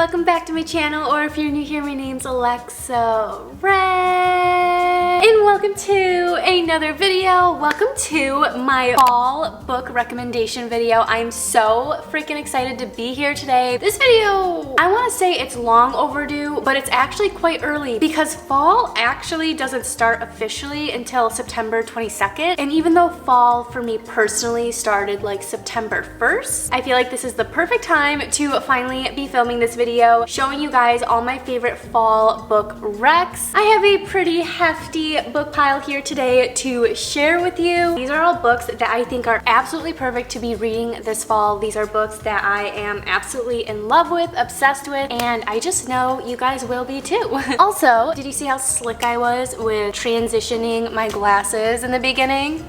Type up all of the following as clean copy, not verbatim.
welcome back to my channel, or if you're new here, my name's Alexa Ray. And welcome to another video. Welcome to my fall book recommendation video. I'm so freaking excited to be here today. This video, I want to say it's long overdue, but it's actually quite early because fall actually doesn't start officially until September 22nd. And even though fall for me personally started like September 1st, I feel like this is the perfect time to finally be filming this video, showing you guys all my favorite fall book recs. I have a pretty hefty book pile here today to share with you. These are all books that I think are absolutely perfect to be reading this fall. These are books that I am absolutely in love with, obsessed with, and I just know you guys will be too. Also, did you see how slick I was with transitioning my glasses in the beginning?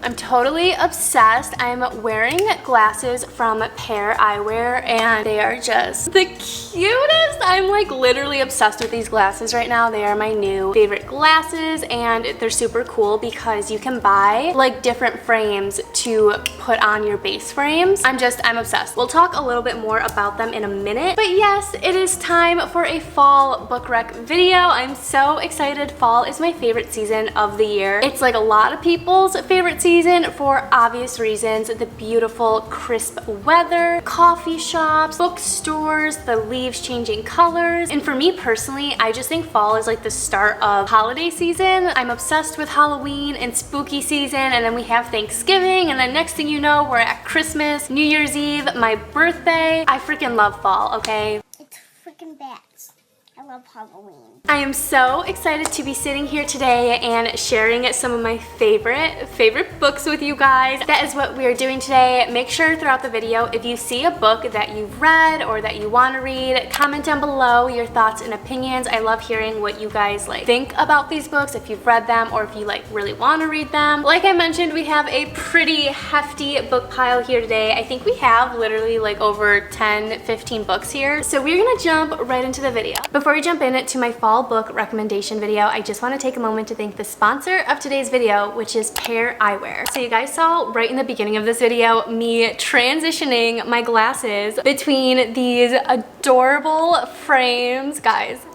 I'm totally obsessed. I'm wearing glasses from Pear Eyewear and they are just the cutest. I'm like literally obsessed with these glasses right now. They are my new favorite glasses and they're super cool because you can buy like different frames to put on your base frames. I'm obsessed. We'll talk a little bit more about them in a minute. But yes, it is time for a fall book rec video. I'm so excited. Fall is my favorite season of the year. It's like a lot of people's favorite season for obvious reasons. The beautiful crisp weather, coffee shops, bookstores, the leaves changing colors. And for me personally, I just think fall is like the start of holiday season. I'm obsessed with Halloween and spooky season, and then we have Thanksgiving, and then next thing you know, we're at Christmas, New Year's Eve, my birthday. I freaking love fall, okay? It's freaking bats. I love Halloween. I am so excited to be sitting here today and sharing some of my favorite books with you guys. That is what we are doing today. Make sure throughout the video, if you see a book that you've read or that you want to read, comment down below your thoughts and opinions. I love hearing what you guys like think about these books, if you've read them or if you like really want to read them. Like I mentioned, we have a pretty hefty book pile here today. I think we have literally like over 10-15 books here. So we're gonna jump right into the video. Before we jump into my fall book recommendation video, I just want to take a moment to thank the sponsor of today's video, which is Pear Eyewear. So you guys saw right in the beginning of this video me transitioning my glasses between these adorable frames. Guys,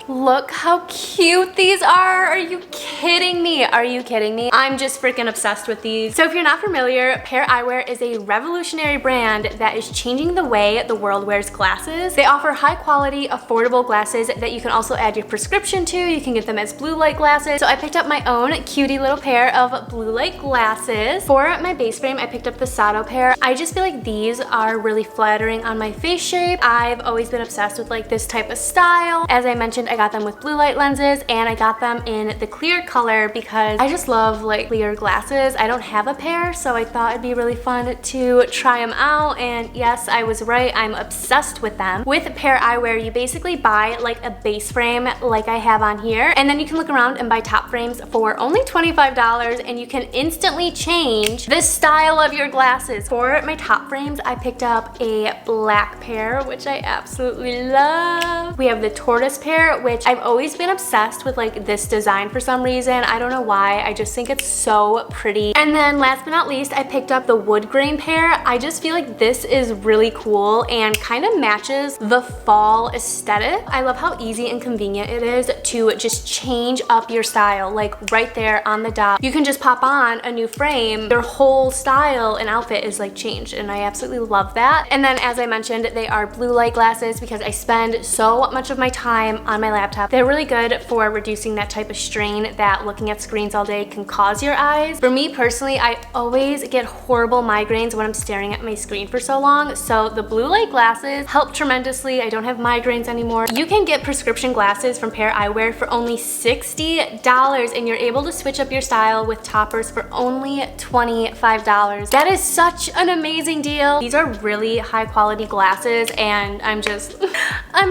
look how cute these are. Are you kidding me? Are you kidding me? I'm just freaking obsessed with these. So if you're not familiar, Pear Eyewear is a revolutionary brand that is changing the way the world wears glasses. They offer high quality, affordable glasses that you can also add your prescription to. You can get them as blue light glasses. So I picked up my own cutie little pair of blue light glasses. For my base frame, I picked up the Soto pair. I just feel like these are really flattering on my face shape. I've always been obsessed with like this type of style. As I mentioned, I got them with blue light lenses and I got them in the clear color because I just love like clear glasses. I don't have a pair, so I thought it'd be really fun to try them out, and yes, I was right. I'm obsessed with them. With Pear Eyewear, you basically buy like a base frame like I have on here, and then you can look around and buy top frames for only $25 and you can instantly change the style of your glasses. For my top frames, I picked up a black pair, which I absolutely love. We have the Tortoise pair, which I've always been obsessed with like this design for some reason. I don't know why. I just think it's so pretty. And then last but not least, I picked up the Woodgrain pair. I just feel like this is really cool and kind of matches the fall aesthetic. I love how easy and convenient it is to just change up your style, like right there on the dot. You can just pop on a new frame. Their whole style and outfit is like changed, and I absolutely love that. And then as I mentioned, they are blue light glasses because I spend so much of my time on my laptop. They're really good for reducing that type of strain that looking at screens all day can cause your eyes. For me personally, I always get horrible migraines when I'm staring at my screen for so long, so the blue light glasses help tremendously. I don't have migraines anymore. You can get prescription glasses from Pear Eyewear for only $60 and you're able to switch up your style with toppers for only $25. That is such an amazing deal. These are really high quality glasses and I'm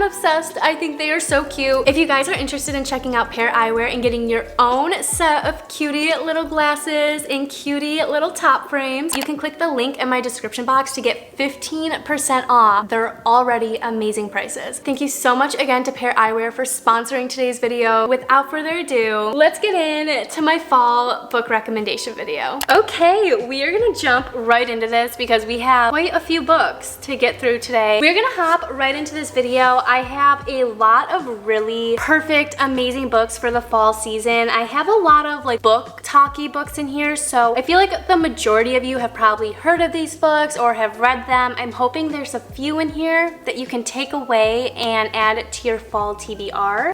obsessed. I think they are so cute. ado, if you guys are interested in checking out Pear Eyewear and getting your own set of cutie little glasses and cutie little top frames, you can click the link in my description box to get 15% off. They're already amazing prices. Thank you so much again to Pear Eyewear for sponsoring today's video. Without further ado, let's get into my fall book recommendation video. Okay, we are gonna jump right into this because we have quite a few books to get through today. We're gonna hop right into this video. I have a lot of really perfect, amazing books for the fall season. I have a lot of like book talky books in here, so I feel like the majority of you have probably heard of these books or have read them. I'm hoping there's a few in here that you can take away and add to your fall TBR.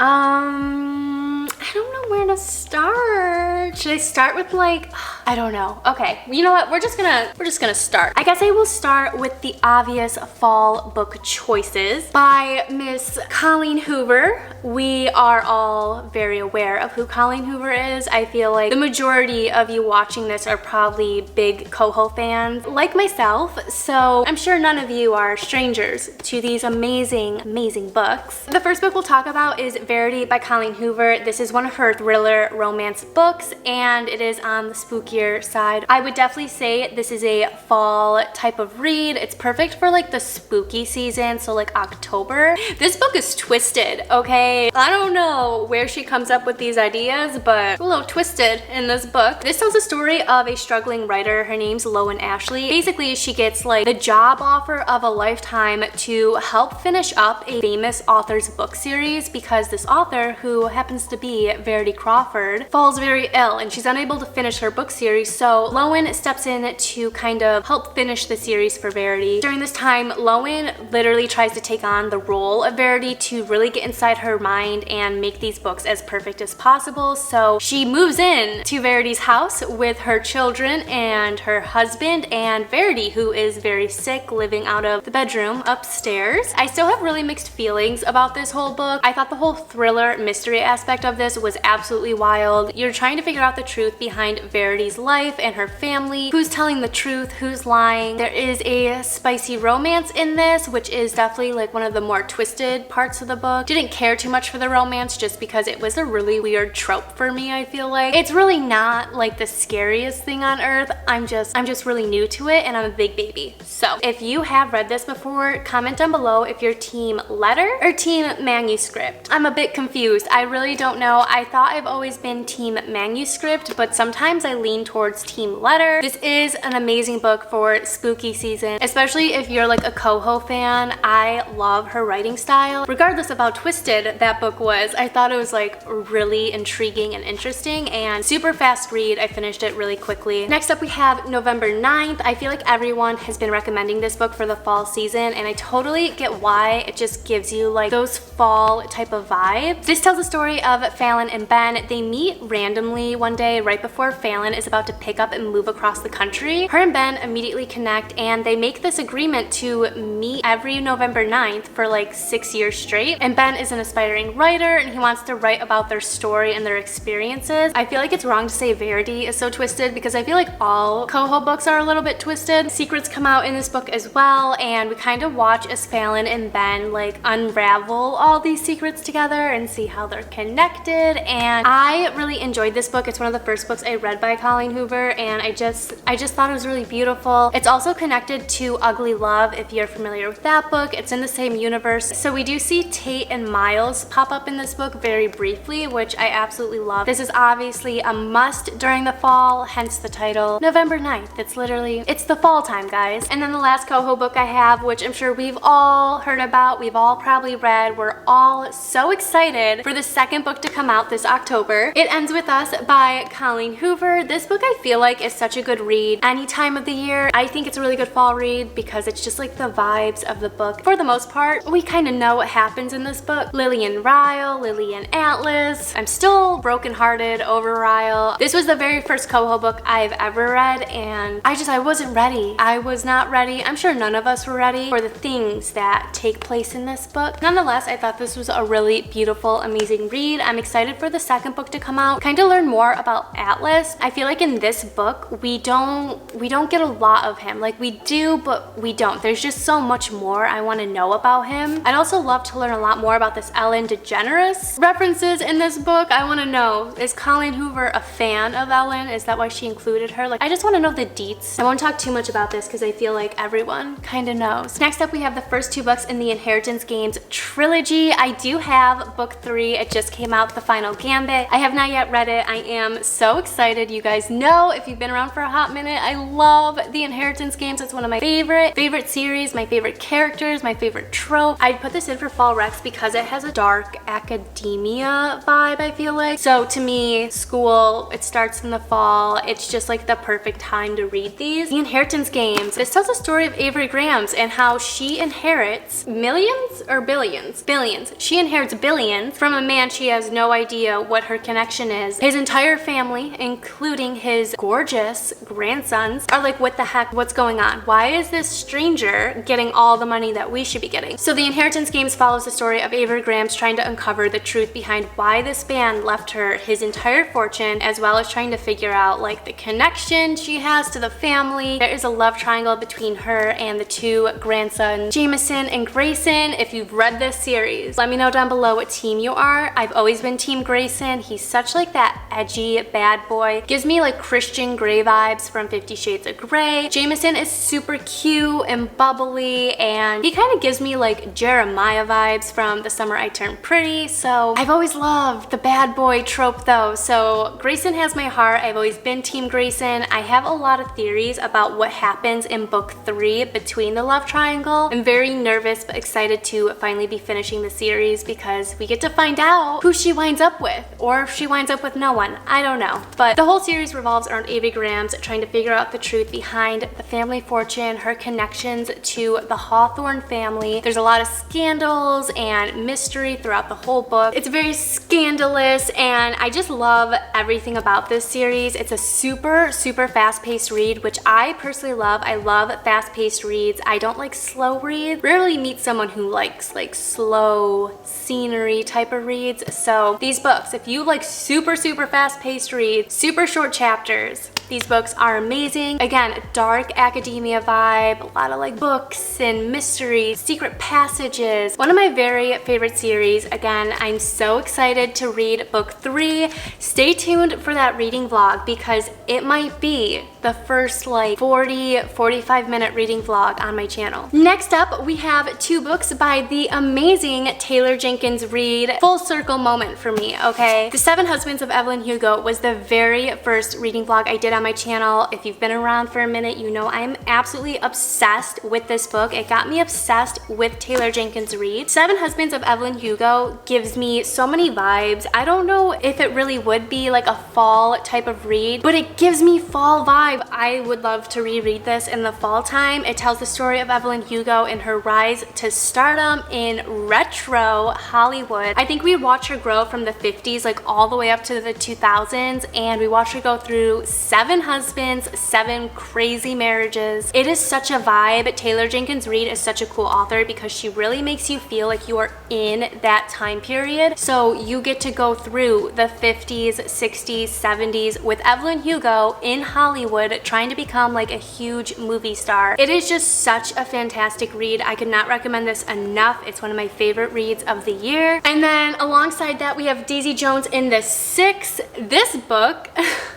I don't know where to start. Should I start with like, I don't know. Okay, you know what? We're just gonna start. I guess I will start with the obvious fall book choices by Miss Colleen Hoover. We are all very aware of who Colleen Hoover is. I feel like the majority of you watching this are probably big Coho fans like myself, so I'm sure none of you are strangers to these amazing, amazing books. The first book we'll talk about is Verity by Colleen Hoover. This is one of her thriller romance books, and it is on the spookier side. I would definitely say this is a fall type of read. It's perfect for like the spooky season, so like October. This book is twisted, okay? I don't know where she comes up with these ideas, but it's a little twisted in this book. This tells the story of a struggling writer. Her name's Lowen Ashley. Basically, she gets like the job offer of a lifetime to help finish up a famous author's book series because this author, who happens to be Verity Crawford, falls very ill and she's unable to finish her book series, so Lowen steps in to kind of help finish the series for Verity. During this time, Lowen literally tries to take on the role of Verity to really get inside her mind and make these books as perfect as possible. So she moves in to Verity's house with her children and her husband and Verity, who is very sick, living out of the bedroom upstairs. I still have really mixed feelings about this whole book. I thought the whole thriller mystery aspect of this was absolutely wild. You're trying to figure out the truth behind Verity's life and her family. Who's telling the truth? Who's lying? There is a spicy romance in this, which is definitely like one of the more twisted parts of the book. Didn't care too much for the romance just because it was a really weird trope for me, I feel like. It's really not like the scariest thing on earth. I'm just really new to it and I'm a big baby. So if you have read this before, comment down below if you're team letter or team manuscript. I'm a bit confused. I really don't know. I thought I've always been team manuscript, but sometimes I lean towards team letter. This is an amazing book for spooky season, especially if you're like a Coho fan. I love her writing style. Regardless of how twisted that book was, I thought it was like really intriguing and interesting and super fast read. I finished it really quickly. Next up we have November 9th. I feel like everyone has been recommending this book for the fall season and I totally get why. It just gives you like those fall type of vibes. This tells the story of Fallon and Ben. They meet randomly one day right before Fallon is about to pick up and move across the country. Her and Ben immediately connect and they make this agreement to meet every November 9th for like 6 years straight. And Ben is an aspiring writer and he wants to write about their story and their experiences. I feel like it's wrong to say Verity is so twisted because I feel like all Coho books are a little bit twisted. Secrets come out in this book as well, and we kind of watch as Fallon and Ben like unravel all these secrets together and see how they're connected. And I really enjoyed this book. It's one of the first books I read by Colleen Hoover and I just thought it was really beautiful. It's also connected to Ugly Love if you're familiar with that book. It's in the same universe. So we do see Tate and Miles pop up in this book very briefly, which I absolutely love. This is obviously a must during the fall, hence the title, November 9th. It's the fall time, guys. And then the last Coho book I have, which I'm sure we've all heard about, we've all probably read, we're all so excited for the second book to come out this October. It Ends With Us by Colleen Hoover. This book I feel like is such a good read any time of the year. I think it's a really good fall read because it's just like the vibes of the book. For the most part, we kind of know what happens in this book. Lily and Ryle, Lily and Atlas. I'm still brokenhearted over Ryle. This was the very first Coho book I've ever read and I wasn't ready. I was not ready. I'm sure none of us were ready for the things that take place in this book. Nonetheless, I thought this was a really beautiful, amazing read. I'm excited excited for the second book to come out, kind of learn more about Atlas. I feel like in this book, we don't get a lot of him. Like we do, but we don't. There's just so much more I want to know about him. I'd also love to learn a lot more about this Ellen DeGeneres references in this book. I want to know, is Colleen Hoover a fan of Ellen? Is that why she included her? Like, I just want to know the deets. I won't talk too much about this because I feel like everyone kind of knows. Next up, we have the first 2 books in the Inheritance Games trilogy. I do have book 3. It just came out, The Final Gambit. I have not yet read it. I am so excited. You guys know, if you've been around for a hot minute, I love the Inheritance Games. It's one of my favorite series, my favorite characters, my favorite trope. I'd put this in for fall recs because it has a dark academia vibe, I feel like. So to me, school, it starts in the fall. It's just like the perfect time to read these. The Inheritance Games. This tells the story of Avery Graham's and how she inherits millions or billions? Billions. She inherits billions from a man she has no idea what her connection is. His entire family, including his gorgeous grandsons, are like, what the heck? What's going on? Why is this stranger getting all the money that we should be getting? So the Inheritance Games follows the story of Avery Graham's trying to uncover the truth behind why this man left her his entire fortune, as well as trying to figure out like the connection she has to the family. There is a love triangle between her and the 2 grandsons, Jameson and Grayson. If you've read this series, let me know down below what team you are. I've always been team Grayson. He's such like that edgy bad boy. Gives me like Christian Grey vibes from 50 Shades of Grey. Jameson is super cute and bubbly, and he kind of gives me like Jeremiah vibes from The Summer I Turned Pretty. So I've always loved the bad boy trope though. So Grayson has my heart. I've always been team Grayson. I have a lot of theories about what happens in book 3 between the love triangle. I'm very nervous but excited to finally be finishing the series because we get to find out who she winds up with, or if she winds up with no one. I don't know. But the whole series revolves around Avery Graham's trying to figure out the truth behind the family fortune, her connections to the Hawthorne family. There's a lot of scandals and mystery throughout the whole book. It's very scandalous, and I just love everything about this series. It's a super fast-paced read, which I personally love. I love fast-paced reads. I don't like slow reads. Rarely meet someone who likes like slow scenery type of reads. So these books, if you like super fast-paced reads, super short chapters, these books are amazing. Again, dark academia vibe, a lot of like books and mysteries, secret passages. One of my very favorite series. Again, I'm so excited to read book 3. Stay tuned for that reading vlog because it might be the first like 45 minute reading vlog on my channel. Next up, we have 2 books by the amazing Taylor Jenkins Reid. Full circle moment for me, okay? The 7 Husbands of Evelyn Hugo was the very first reading vlog I did on my channel. If you've been around for a minute, you know I'm absolutely obsessed with this book. It got me obsessed with Taylor Jenkins Reid. 7 Husbands of Evelyn Hugo gives me so many vibes. I don't know if it really would be like a fall type of read, but it gives me fall vibe. I would love to reread this in the fall time. It tells the story of Evelyn Hugo and her rise to stardom in retro Hollywood. I think we watch her grow from the 50s like all the way up to the 2000s, and we watch her go through 7 husbands, 7 crazy marriages. It is such a vibe. Taylor Jenkins Reid is such a cool author because she really makes you feel like you are in that time period. So you get to go through the 50s, 60s, 70s with Evelyn Hugo in Hollywood trying to become like a huge movie star. It is just such a fantastic read. I could not recommend this enough. It's one of my favorite reads of the year. And then alongside that, we have Daisy Jones in the Six. This book,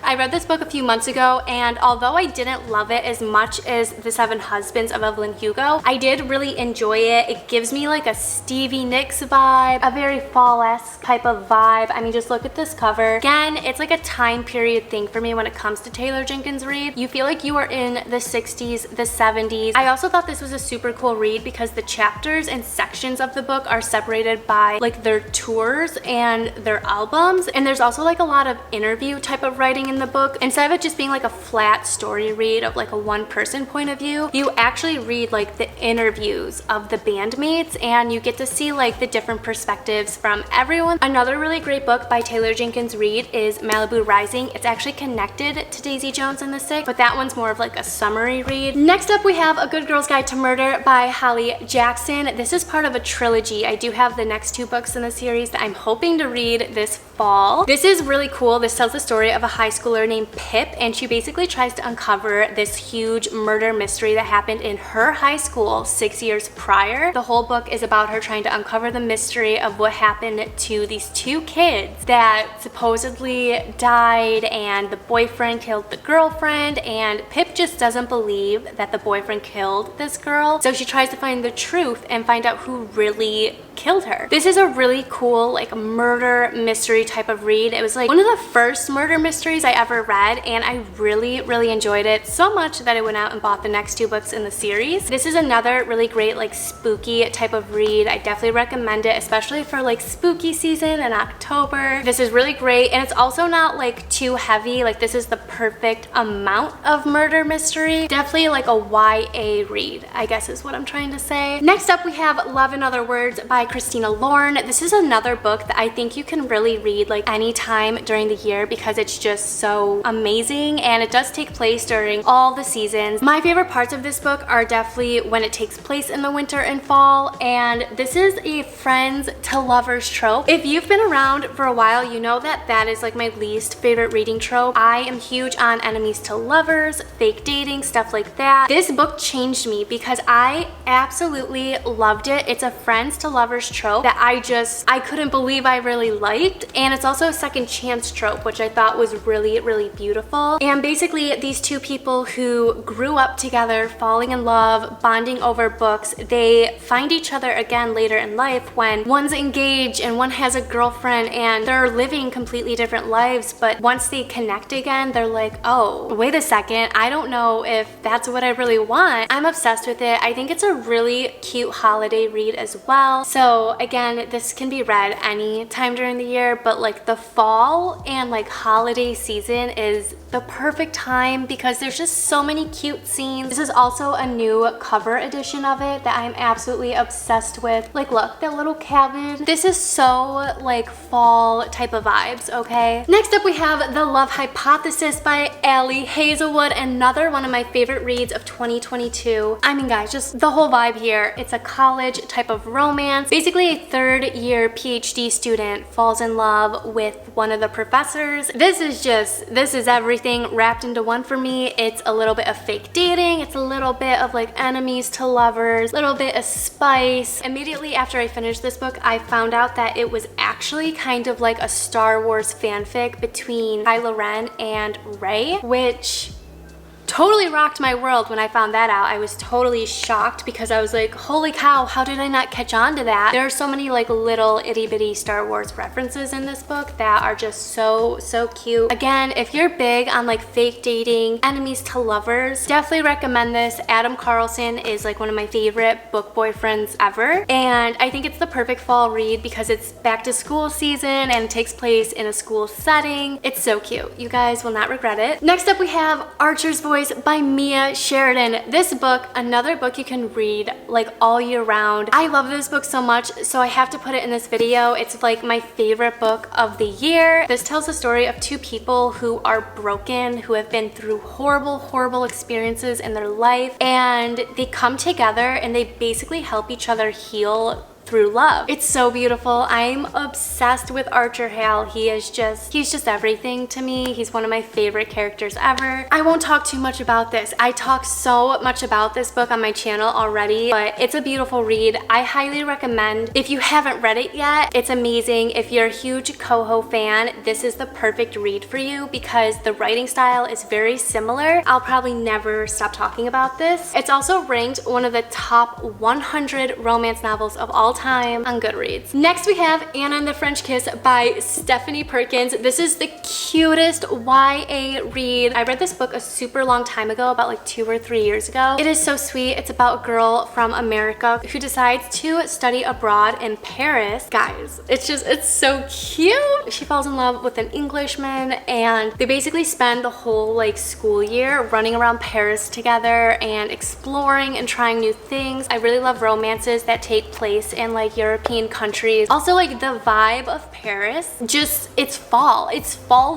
I read this book a few months ago, and although I didn't love it as much as The 7 Husbands of Evelyn Hugo, I did really enjoy it. It gives me like a Stevie Nicks vibe, a very fall-esque type of vibe. I mean, just look at this cover. Again, it's like a time period thing for me when it comes to Taylor Jenkins Reid. You feel like you are in the 60s, the 70s. I also thought this was a super cool read because the chapters and sections of the book are separated by like their tours and their albums, and there's also like a lot of interview type of writing in the book. Instead of it just being like a flat story read of like a one-person point of view, you actually read like the interviews of the bandmates, and you get to see like the different perspectives from everyone. Another really great book by Taylor Jenkins Reid is Malibu Rising. It's actually connected to Daisy Jones and the Six, but that one's more of like a summary read. Next up, we have A Good Girl's Guide to Murder by Holly Jackson. This is part of a trilogy. I do have the next 2 books in the series that I'm hoping to read this fall. This is really cool. This tells the story of a high schooler named Pip, and she basically tries to uncover this huge murder mystery that happened in her high school 6 years prior. The whole book is about her trying to uncover the mystery of what happened to these two kids that supposedly died, and the boyfriend killed the girlfriend, and Pip just doesn't believe that the boyfriend killed this girl. So she tries to find the truth and find out who really killed her. This is a really cool like murder mystery type of read. It was like one of the first murder mysteries I ever read, and I really enjoyed it so much that I went out and bought the next 2 books in the series. This is another really great like spooky type of read. I definitely recommend it, especially for like spooky season in October. This is really great, and it's also not like too heavy. Like this is the perfect amount of murder mystery. Definitely like a YA read, I guess is what I'm trying to say. Next up we have Love in Other Words by Christina Lauren. This is another book that I think you can really read like anytime during the year because it's just so amazing, and it does take place during all the seasons. My favorite parts of this book are definitely when it takes place in the winter and fall, and this is a friends to lovers trope. If you've been around for a while, you know that that is like my least favorite reading trope. I am huge on enemies to lovers, fake dating, stuff like that. This book changed me because I absolutely loved it. It's a friends to lovers trope that I couldn't believe I really liked, and it's also a second chance trope, which I thought was really beautiful. And basically these two people who grew up together, falling in love, bonding over books, they find each other again later in life when one's engaged and one has a girlfriend, and they're living completely different lives, but once they connect again, they're like, oh, wait a second, I don't know if that's what I really want. I'm obsessed with it. I think it's a really cute holiday read as well. So again, this can be read any time during the year, but like the fall and like holiday season is the perfect time because there's just so many cute scenes. This is also a new cover edition of it that I'm absolutely obsessed with. Like look, that little cabin. This is so like fall type of vibes, okay? Next up we have The Love Hypothesis by Ali Hazelwood, another one of my favorite reads of 2022. I mean guys, just the whole vibe here. It's a college type of romance. Basically a 3rd year PhD student falls in love with one of the professors. This is everything wrapped into one for me. It's a little bit of fake dating, it's a little bit of like enemies to lovers, a little bit of spice. Immediately after I finished this book, I found out that it was actually kind of like a Star Wars fanfic between Kylo Ren and Raye, which totally rocked my world when I found that out. I was totally shocked because I was like, holy cow, how did I not catch on to that? There are so many like little itty bitty Star Wars references in this book that are just so cute. Again, if you're big on like fake dating, enemies to lovers, definitely recommend this. Adam Carlson is like one of my favorite book boyfriends ever, and I think it's the perfect fall read because it's back to school season and it takes place in a school setting. It's so cute. You guys will not regret it. Next up we have Archer's Voice by Mia Sheridan. This book, another book you can read like all year round. I love this book so much, so I have to put it in this video. It's like my favorite book of the year. This tells the story of 2 people who are broken, who have been through horrible experiences in their life, and they come together and they basically help each other heal through love. It's so beautiful. I'm obsessed with Archer Hale. He's just everything to me. He's one of my favorite characters ever. I won't talk too much about this. I talk so much about this book on my channel already, but it's a beautiful read. I highly recommend. If you haven't read it yet, it's amazing. If you're a huge Coho fan, this is the perfect read for you because the writing style is very similar. I'll probably never stop talking about this. It's also ranked one of the top 100 romance novels of all time on Goodreads. Next we have Anna and the French Kiss by Stephanie Perkins. This is the cutest YA read. I read this book a super long time ago, about like 2 or 3 years ago. It is so sweet. It's about a girl from America who decides to study abroad in Paris. Guys, it's so cute. She falls in love with an Englishman and they basically spend the whole like school year running around Paris together and exploring and trying new things. I really love romances that take place in in like European countries. Also like the vibe of Paris, just it's fall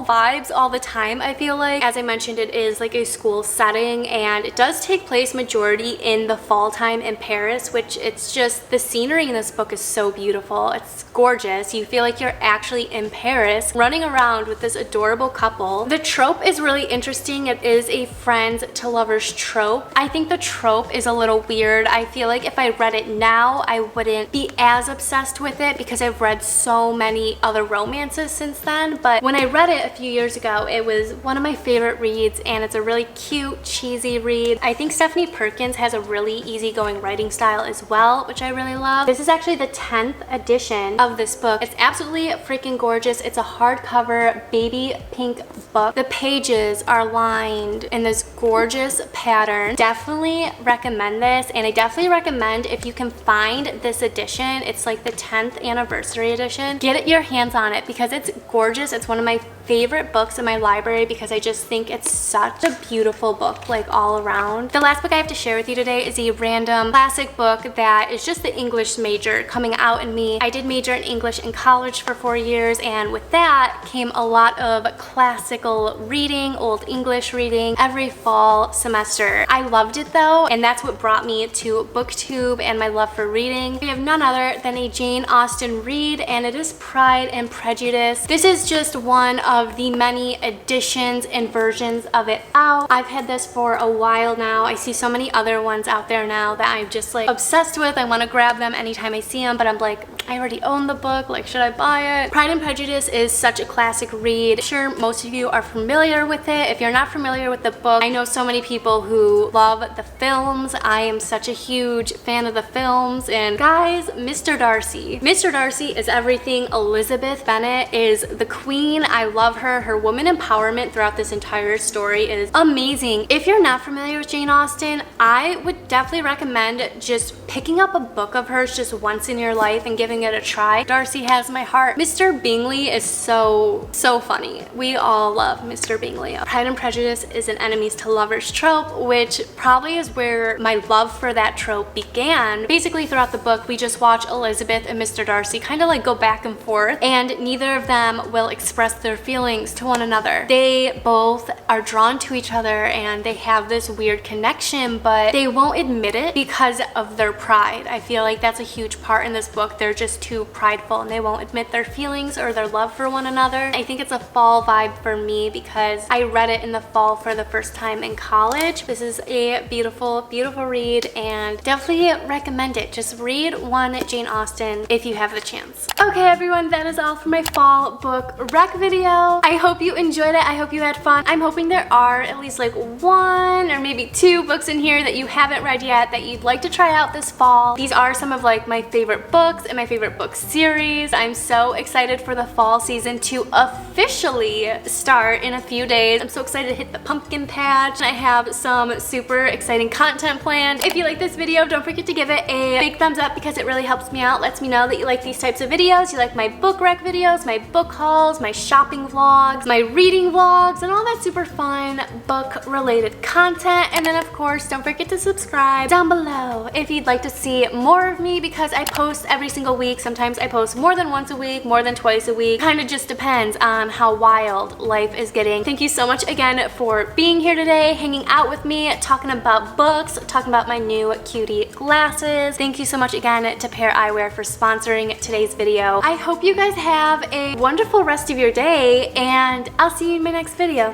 vibes all the time. I feel like, as I mentioned, it is like a school setting and it does take place majority in the fall time in Paris, which it's just, the scenery in this book is so beautiful. It's gorgeous. You feel like you're actually in Paris running around with this adorable couple. The trope is really interesting. It is a friends to lovers trope. I think the trope is a little weird. I feel like if I read it now, I wouldn't be as obsessed with it because I've read so many other romances since then. But when I read it a few years ago, it was one of my favorite reads, and it's a really cute, cheesy read. I think Stephanie Perkins has a really easygoing writing style as well, which I really love. This is actually the 10th edition of this book. It's absolutely freaking gorgeous. It's a hardcover baby pink book. The pages are lined in this gorgeous pattern. Definitely recommend this, and I definitely recommend if you can find this edition. It's like the 10th anniversary edition. Get your hands on it because it's gorgeous. It's one of my favorite books in my library because I just think it's such a beautiful book, like all around. The last book I have to share with you today is a random classic book that is just the English major coming out in me. I did major in English in college for 4 years, and with that came a lot of classical reading, old English reading every fall semester. I loved it though, and that's what brought me to booktube and my love for reading. We have none other than a Jane Austen read, and it is Pride and Prejudice. This is just one of the many editions and versions of it out. I've had this for a while now. I see so many other ones out there now that I'm just like obsessed with. I want to grab them anytime I see them, but I'm like, I already own the book, like should I buy it? Pride and Prejudice is such a classic read. I'm sure most of you are familiar with it. If you're not familiar with the book, I know so many people who love the films. I am such a huge fan of the films, and guys, Mr. Darcy. Mr. Darcy is everything. Elizabeth Bennet is the queen. I love her. Her woman empowerment throughout this entire story is amazing. If you're not familiar with Jane Austen, I would definitely recommend just picking up a book of hers just once in your life and giving it a try. Darcy has my heart. Mr. Bingley is so funny. We all love Mr. Bingley. Pride and Prejudice is an enemies to lovers trope, which probably is where my love for that trope began. Basically throughout the book, we just watch Elizabeth and Mr. Darcy kind of like go back and forth, and neither of them will express their feelings to one another. They both are drawn to each other and they have this weird connection, but they won't admit it because of their pride. I feel like that's a huge part in this book. They're just too prideful and they won't admit their feelings or their love for one another. I think it's a fall vibe for me because I read it in the fall for the first time in college. This is a beautiful, beautiful read and definitely recommend it. Just read one Jane Austen if you have the chance. Okay everyone, that is all for my fall book rec video. I hope you enjoyed it. I hope you had fun. I'm hoping there are at least like 1 or maybe 2 books in here that you haven't read yet that you'd like to try out this fall. These are some of like my favorite books and my favorite book series. I'm so excited for the fall season to officially start in a few days. I'm so excited to hit the pumpkin patch. I have some super exciting content planned. If you like this video, don't forget to give it a big thumbs up because it really helps me out. Lets me know that you like these types of videos. You like my book rec videos, my book hauls, my shopping vlogs, my reading vlogs, and all that super fun book related content. And then of course, don't forget to subscribe down below if you'd like to see more of me because I post every single week. Sometimes I post more than once a week, more than twice a week. Kind of just depends on how wild life is getting. Thank you so much again for being here today, hanging out with me, talking about books, talking about my new cutie glasses. Thank you so much again to Pear Eyewear for sponsoring today's video. I hope you guys have a wonderful rest of your day, and I'll see you in my next video.